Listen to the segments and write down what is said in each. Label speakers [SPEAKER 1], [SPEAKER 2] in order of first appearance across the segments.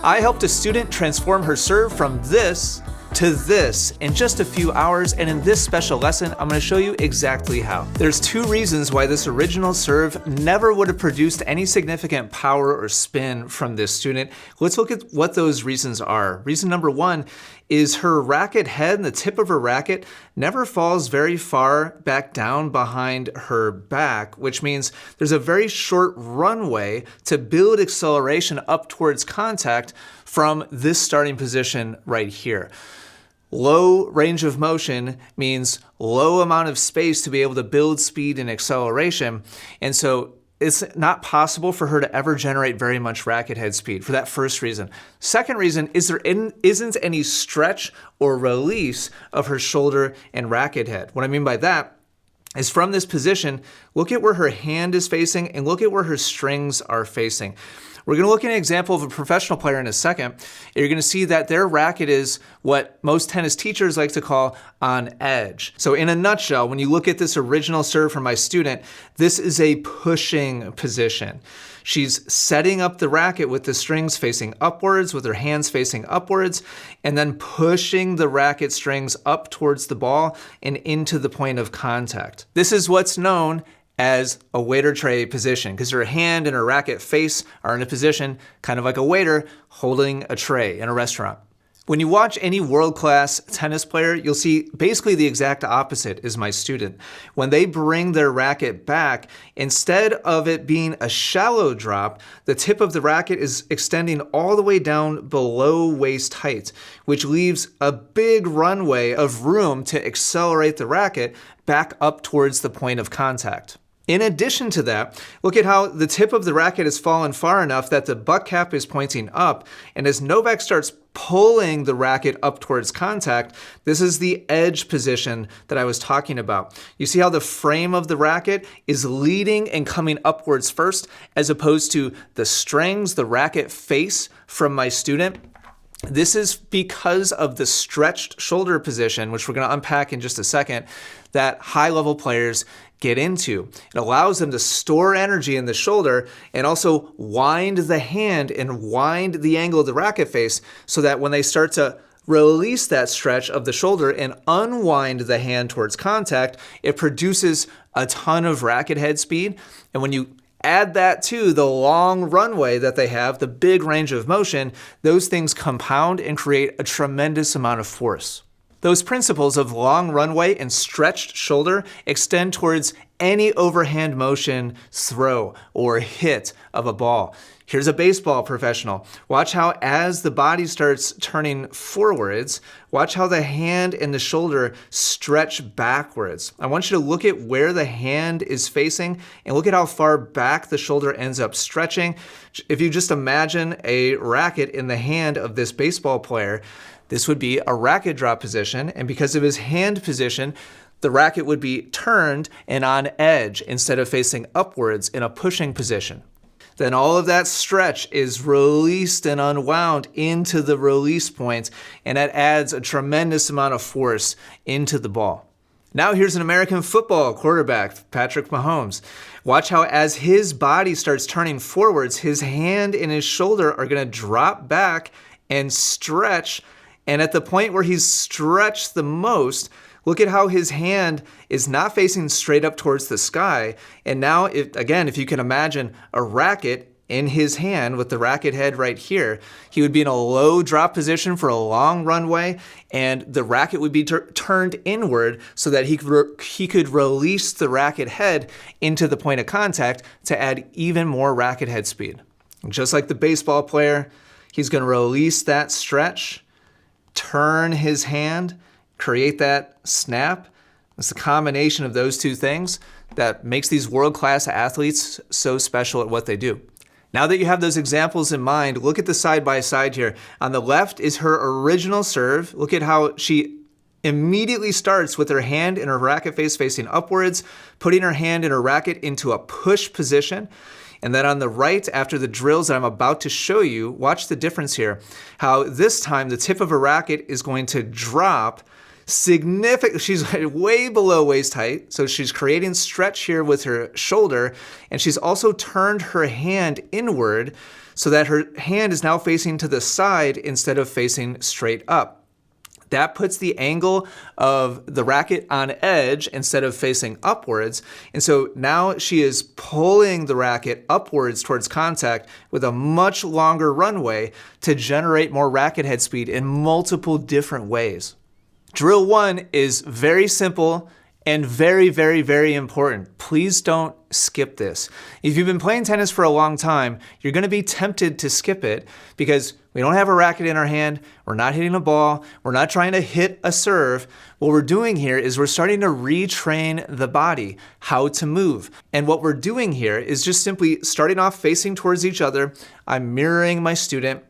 [SPEAKER 1] I helped a student transform her serve from this to this in just a few hours, and in this special lesson, I'm going to show you exactly how. There's two reasons why this original serve never would have produced any significant power or spin from this student. Let's look at what those reasons are. Reason number one is her racket head and the tip of her racket never falls very far back down behind her back, which means there's a very short runway to build acceleration up towards contact from this starting position right here. Low range of motion means low amount of space to be able to build speed and acceleration. And so it's not possible for her to ever generate very much racket head speed for that first reason. Second reason is there isn't any stretch or release of her shoulder and racket head. What I mean by that is from this position, look at where her hand is facing and look at where her strings are facing. We're going to look at an example of a professional player in a second. You're going to see that their racket is what most tennis teachers like to call on edge. So in a nutshell, when you look at this original serve from my student, this is a pushing position. She's setting up the racket with the strings facing upwards, with her hands facing upwards, and then pushing the racket strings up towards the ball and into the point of contact. This is what's known as a waiter tray position, because her hand and her racket face are in a position kind of like a waiter holding a tray in a restaurant. When you watch any world-class tennis player, you'll see basically the exact opposite is my student. When they bring their racket back, instead of it being a shallow drop, the tip of the racket is extending all the way down below waist height, which leaves a big runway of room to accelerate the racket back up towards the point of contact. In addition to that, look at how the tip of the racket has fallen far enough that the butt cap is pointing up, and as Novak starts pulling the racket up towards contact, this is the edge position that I was talking about. You see how the frame of the racket is leading and coming upwards first, as opposed to the strings, the racket face from my student? This is because of the stretched shoulder position, which we're going to unpack in just a second, that high-level players get into. It allows them to store energy in the shoulder and also wind the hand and wind the angle of the racket face so that when they start to release that stretch of the shoulder and unwind the hand towards contact, it produces a ton of racket head speed. And when you add that to the long runway that they have, the big range of motion, those things compound and create a tremendous amount of force. Those principles of long runway and stretched shoulder extend towards any overhand motion throw or hit of a ball. Here's a baseball professional. Watch how as the body starts turning forwards, watch how the hand and the shoulder stretch backwards. I want you to look at where the hand is facing and look at how far back the shoulder ends up stretching. If you just imagine a racket in the hand of this baseball player, this would be a racket drop position, and because of his hand position, the racket would be turned and on edge instead of facing upwards in a pushing position. Then all of that stretch is released and unwound into the release point, and that adds a tremendous amount of force into the ball. Now here's an American football quarterback, Patrick Mahomes. Watch how as his body starts turning forwards, his hand and his shoulder are going to drop back and stretch. And at the point where he's stretched the most, look at how his hand is not facing straight up towards the sky. And now, if you can imagine a racket in his hand with the racket head right here, he would be in a low drop position for a long runway, and the racket would be turned inward so that he could release the racket head into the point of contact to add even more racket head speed. And just like the baseball player, he's going to release that stretch, turn his hand, create that snap. It's the combination of those two things that makes these world-class athletes so special at what they do. Now that you have those examples in mind, look at the side-by-side here. On the left is her original serve. Look at how she immediately starts with her hand and her racket face facing upwards, putting her hand and her racket into a push position. And then on the right, after the drills that I'm about to show you, watch the difference here. How this time the tip of her racket is going to drop significantly. She's way below waist height, so she's creating stretch here with her shoulder, and she's also turned her hand inward so that her hand is now facing to the side instead of facing straight up. That puts the angle of the racket on edge instead of facing upwards. And so now she is pulling the racket upwards towards contact with a much longer runway to generate more racket head speed in multiple different ways. Drill 1 is very simple and very, very, very important. Please don't skip this. If you've been playing tennis for a long time, you're going to be tempted to skip it because we don't have a racket in our hand, we're not hitting a ball, we're not trying to hit a serve. What we're doing here is we're starting to retrain the body how to move. And what we're doing here is just simply starting off facing towards each other. I'm mirroring my student,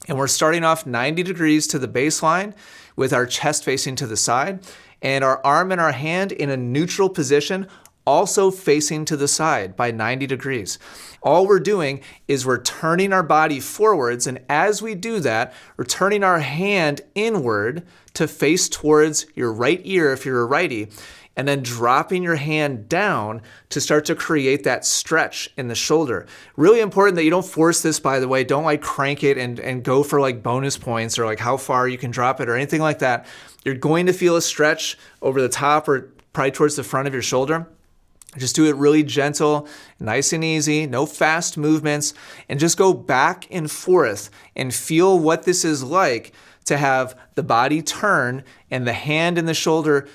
[SPEAKER 1] and we're starting off 90 degrees to the baseline with our chest facing to the side, and our arm and our hand in a neutral position, also facing to the side by 90 degrees. All we're doing is we're turning our body forwards, and as we do that, we're turning our hand inward to face towards your right ear if you're a righty, and then dropping your hand down to start to create that stretch in the shoulder. Really important that you don't force this, by the way. Don't like crank it and go for like bonus points or like how far you can drop it or anything like that. You're going to feel a stretch over the top or probably towards the front of your shoulder. Just do it really gentle, nice and easy, no fast movements, and just go back and forth and feel what this is like to have the body turn and the hand and the shoulder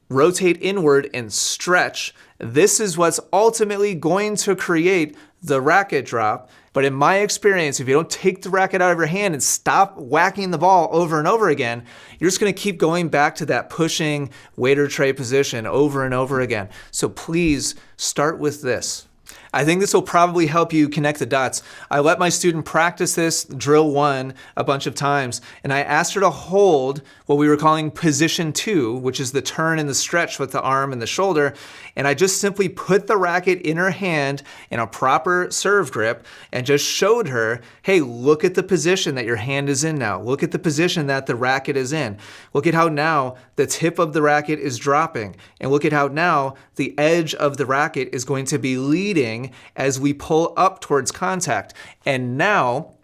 [SPEAKER 1] rotate inward and stretch. This is what's ultimately going to create the racket drop. But in my experience, if you don't take the racket out of your hand and stop whacking the ball over and over again, you're just going to keep going back to that pushing waiter tray position over and over again. So please start with this. I think this will probably help you connect the dots. I let my student practice this drill 1 a bunch of times, and I asked her to hold what we were calling position 2, which is the turn and the stretch with the arm and the shoulder, and I just simply put the racket in her hand in a proper serve grip and just showed her, hey, look at the position that your hand is in now. Look at the position that the racket is in. Look at how now the tip of the racket is dropping, and look at how now the edge of the racket is going to be leading as we pull up towards contact. And now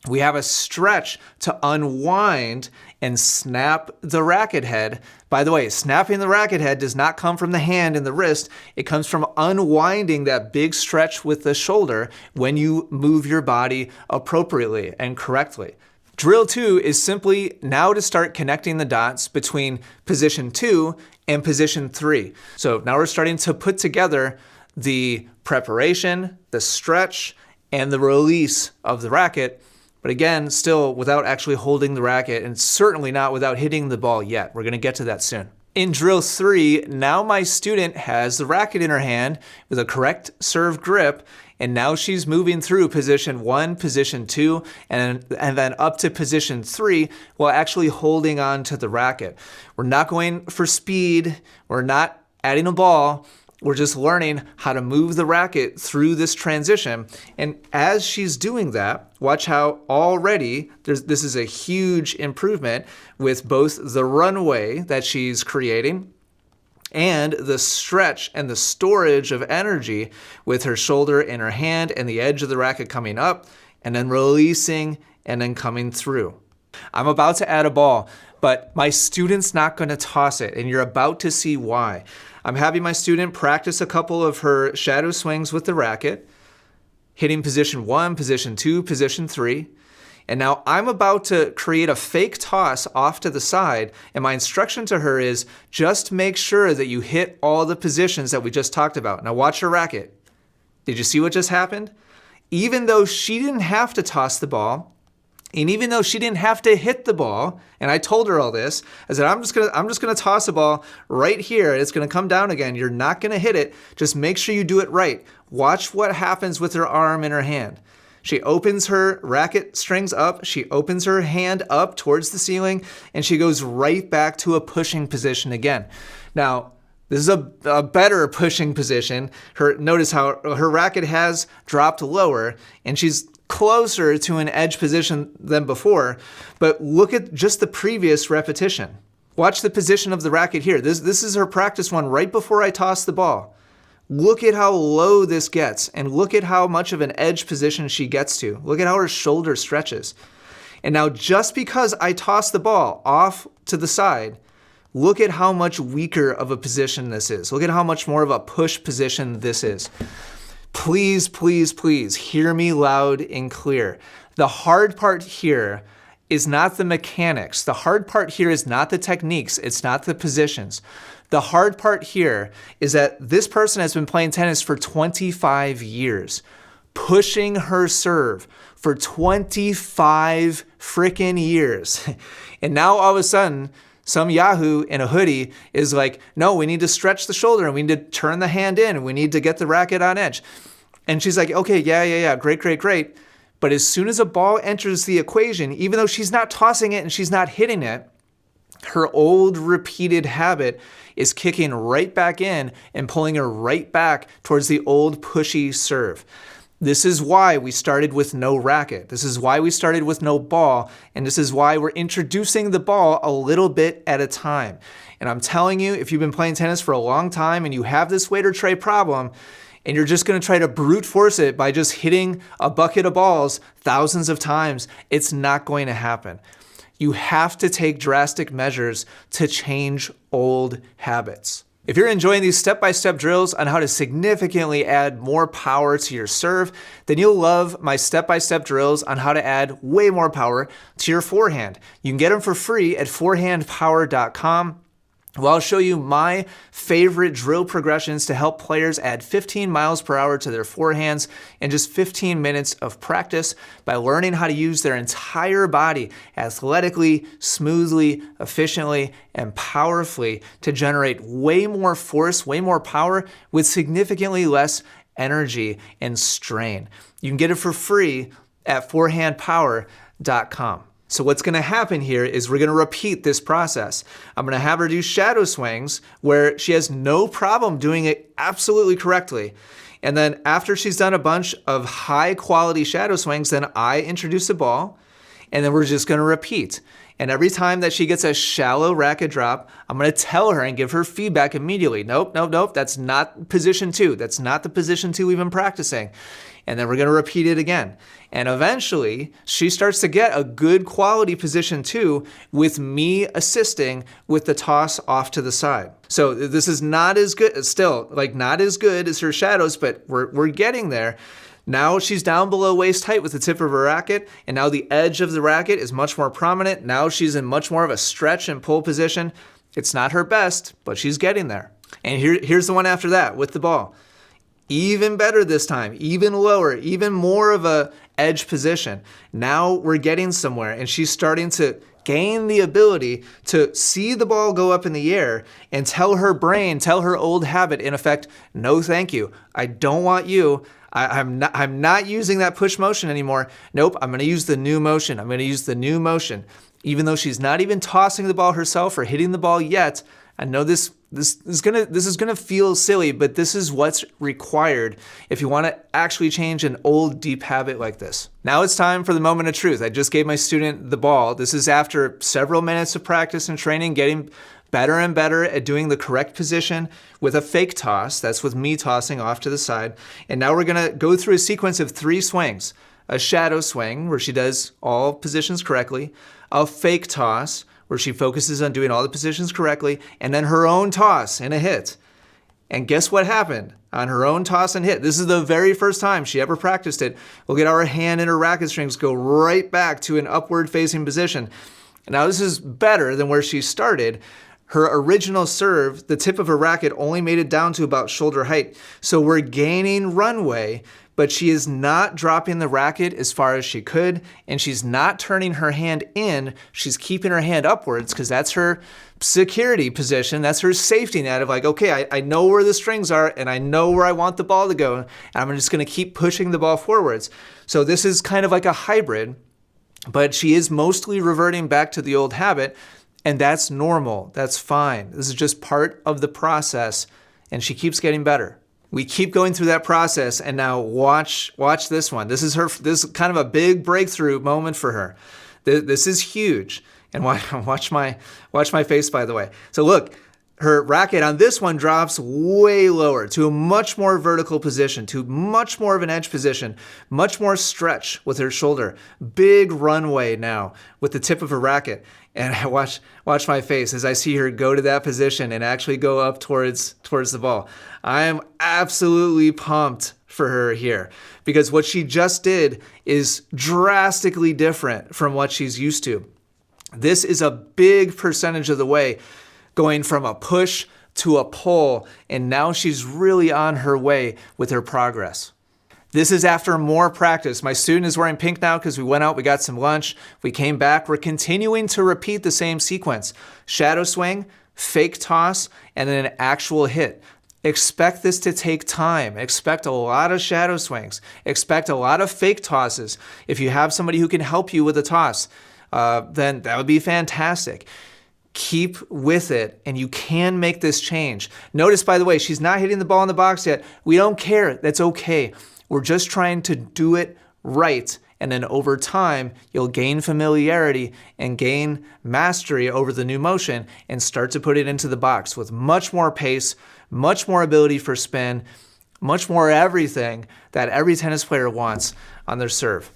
[SPEAKER 1] we have a stretch to unwind and snap the racket head. By the way, snapping the racket head does not come from the hand and the wrist. It comes from unwinding that big stretch with the shoulder when you move your body appropriately and correctly. Drill 2 is simply now to start connecting the dots between position 2 and position 3. So now we're starting to put together the preparation, the stretch, and the release of the racket. But again, still without actually holding the racket, and certainly not without hitting the ball yet. We're going to get to that soon. In drill 3, now my student has the racket in her hand with a correct serve grip, and now she's moving through position 1, position 2, and then up to position 3 while actually holding on to the racket. We're not going for speed. We're not adding a ball. We're just learning how to move the racket through this transition. And as she's doing that, watch how already this is a huge improvement with both the runway that she's creating and the stretch and the storage of energy with her shoulder and her hand and the edge of the racket coming up and then releasing and then coming through. I'm about to add a ball, but my student's not going to toss it, and you're about to see why. I'm having my student practice a couple of her shadow swings with the racket, hitting position 1, position 2, position 3. And now I'm about to create a fake toss off to the side, and my instruction to her is just make sure that you hit all the positions that we just talked about. Now watch her racket. Did you see what just happened? Even though she didn't have to toss the ball, and even though she didn't have to hit the ball, and I told her all this, I said, I'm just gonna toss a ball right here, and it's gonna come down again. You're not gonna hit it. Just make sure you do it right. Watch what happens with her arm and her hand. She opens her racket strings up, she opens her hand up towards the ceiling, and she goes right back to a pushing position again. Now, this is a better pushing position. Notice how her racket has dropped lower, and she's closer to an edge position than before, but look at just the previous repetition. Watch the position of the racket here. This is her practice one right before I toss the ball. Look at how low this gets, and look at how much of an edge position she gets to. Look at how her shoulder stretches. And now just because I toss the ball off to the side, look at how much weaker of a position this is. Look at how much more of a push position this is. Please, please, please hear me loud and clear. The hard part here is not the mechanics. The hard part here is not the techniques. It's not the positions. The hard part here is that this person has been playing tennis for 25 years, pushing her serve for 25 freaking years. And now all of a sudden, some Yahoo in a hoodie is like, no, we need to stretch the shoulder and we need to turn the hand in and we need to get the racket on edge. And she's like, okay, yeah, great. But as soon as a ball enters the equation, even though she's not tossing it and she's not hitting it, her old repeated habit is kicking right back in and pulling her right back towards the old pushy serve. This is why we started with no racket. This is why we started with no ball. And this is why we're introducing the ball a little bit at a time. And I'm telling you, if you've been playing tennis for a long time and you have this waiter tray problem, and you're just going to try to brute force it by just hitting a bucket of balls thousands of times, it's not going to happen. You have to take drastic measures to change old habits. If you're enjoying these step-by-step drills on how to significantly add more power to your serve, then you'll love my step-by-step drills on how to add way more power to your forehand. You can get them for free at forehandpower.com. Well, I'll show you my favorite drill progressions to help players add 15 miles per hour to their forehands in just 15 minutes of practice by learning how to use their entire body athletically, smoothly, efficiently, and powerfully to generate way more force, way more power with significantly less energy and strain. You can get it for free at forehandpower.com. So what's going to happen here is we're going to repeat this process. I'm going to have her do shadow swings where she has no problem doing it absolutely correctly. And then after she's done a bunch of high quality shadow swings, then I introduce the ball and then we're just going to repeat. And every time that she gets a shallow racket drop, I'm going to tell her and give her feedback immediately. Nope, that's not position 2. That's not the position 2 we've been practicing. And then we're going to repeat it again. And eventually, she starts to get a good quality position 2 with me assisting with the toss off to the side. So this is not as good, still, not as good as her shadows, but we're getting there. Now she's down below waist height with the tip of her racket, and now the edge of the racket is much more prominent. Now she's in much more of a stretch and pull position. It's not her best, but she's getting there. And here's the one after that with the ball. Even better this time, even lower, even more of a edge position. Now we're getting somewhere, and she's starting to gain the ability to see the ball go up in the air and tell her brain, tell her old habit, in effect, no thank you. I don't want you. I'm not using that push motion anymore. Nope, I'm going to use the new motion. I'm going to use the new motion. Even though she's not even tossing the ball herself or hitting the ball yet, I know this is gonna feel silly, but this is what's required if you want to actually change an old deep habit like this. Now it's time for the moment of truth. I just gave my student the ball. This is after several minutes of practice and training, getting better and better at doing the correct position with a fake toss. That's with me tossing off to the side. And now we're gonna go through a sequence of 3 swings. A shadow swing where she does all positions correctly, a fake toss where she focuses on doing all the positions correctly, and then her own toss and a hit. And guess what happened on her own toss and hit? This is the very first time she ever practiced it. We'll get our hand and her racket strings go right back to an upward facing position. Now this is better than where she started. Her original serve, the tip of her racket only made it down to about shoulder height. So we're gaining runway, but she is not dropping the racket as far as she could, and she's not turning her hand in. She's keeping her hand upwards because that's her security position. That's her safety net of okay, I know where the strings are and I know where I want the ball to go, and I'm just going to keep pushing the ball forwards. So this is kind of like a hybrid, but she is mostly reverting back to the old habit, and that's normal. That's fine. This is just part of the process, and she keeps getting better. We keep going through that process, and now watch this one. This is kind of a big breakthrough moment for her. This is huge. And watch my face, by the way. So look, Her racket on this one drops way lower to a much more vertical position, to much more of an edge position, much more stretch with her shoulder. Big runway now with the tip of her racket. And I watch my face as I see her go to that position and actually go up towards the ball. I am absolutely pumped for her here because what she just did is drastically different from what she's used to. This is a big percentage of the way going from a push to a pull, and now she's really on her way with her progress. This is after more practice. My student is wearing pink now because we went out, we got some lunch, we came back. We're continuing to repeat the same sequence. Shadow swing, fake toss, and then an actual hit. Expect this to take time. Expect a lot of shadow swings. Expect a lot of fake tosses. If you have somebody who can help you with a toss, then that would be fantastic. Keep with it, and you can make this change. Notice, by the way, she's not hitting the ball in the box yet. We don't care. That's okay. We're just trying to do it right, and then over time, you'll gain familiarity and gain mastery over the new motion and start to put it into the box with much more pace, much more ability for spin, much more everything that every tennis player wants on their serve.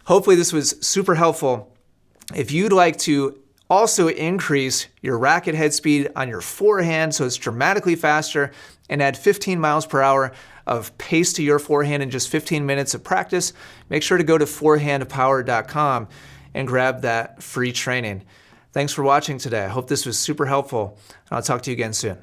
[SPEAKER 1] Hopefully this was super helpful. If you'd like to also increase your racket head speed on your forehand so it's dramatically faster and add 15 miles per hour of pace to your forehand in just 15 minutes of practice, make sure to go to forehandpower.com and grab that free training. Thanks for watching today. I hope this was super helpful, and I'll talk to you again soon.